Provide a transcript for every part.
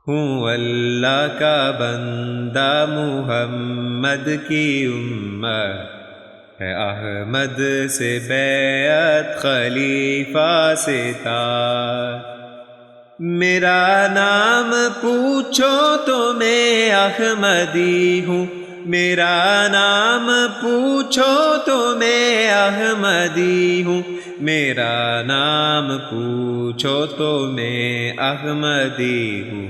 ہوں اللہ کا بندہ محمد کی امت ہے احمد سے بیعت خلیفہ سے تار۔ میرا نام پوچھو تو میں احمدی ہوں، میرا نام پوچھو تو میں احمدی ہوں، میرا نام پوچھو تو میں احمدی ہوں،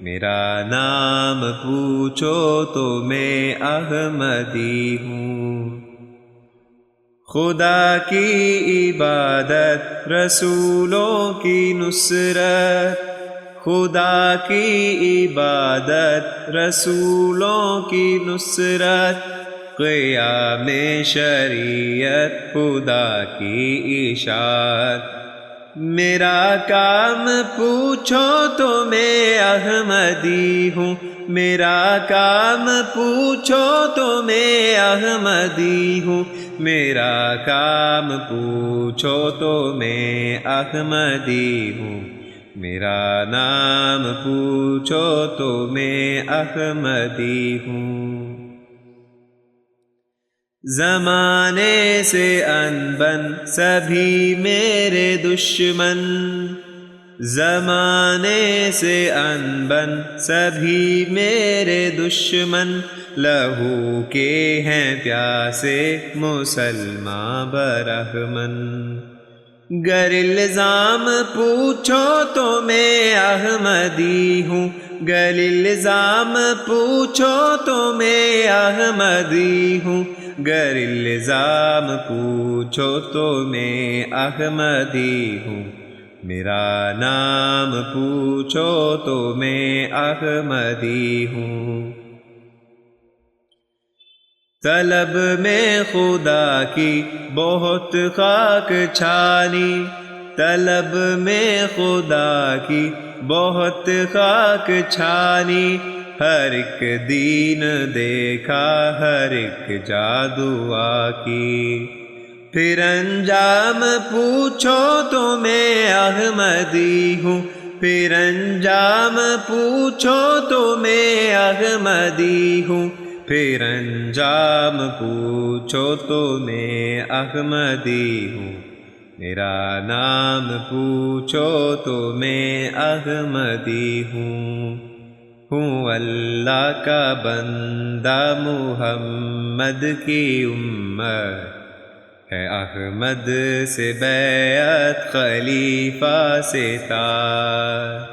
میرا نام پوچھو تو میں احمدی ہوں۔ خدا کی عبادت رسولوں کی نصرت، خدا کی عبادت رسولوں کی نصرت، قیام شریعت خدا کی اشاعت۔ میرا کام پوچھو تو میں احمدی ہوں، میرا کام پوچھو تو میں احمدی ہوں، میرا کام پوچھو تو میں احمدی ہوں، میرا نام پوچھو تو میں احمدی ہوں۔ زمانے سے انبن سبھی میرے دشمن، زمانے سے انبن سبھی میرے دشمن، لہو کے ہیں پیاسے مسلمان برہمن۔ گر الزام پوچھو تو میں احمدی ہوں، گر الزام پوچھو تو میں احمدی ہوں، گر الزام پوچھو تو میں احمدی ہوں، میرا نام پوچھو تو میں احمدی ہوں۔ طلب میں خدا کی بہت خاک چھانی، طلب میں خدا کی بہت خاک چھانی، ہر ایک دین دیکھا ہر ایک جا دعا کی، پھر انجام پوچھو تو میں احمدی ہوں، پھر انجام پوچھو تو میں احمدی ہوں، پھر انجام پوچھو تو میں احمدی ہوں، میرا نام پوچھو تو میں احمدی ہوں۔ ہوں اللہ کا بندہ محمد کی امت ہے احمد سے بیعت خلیفہ سے تار۔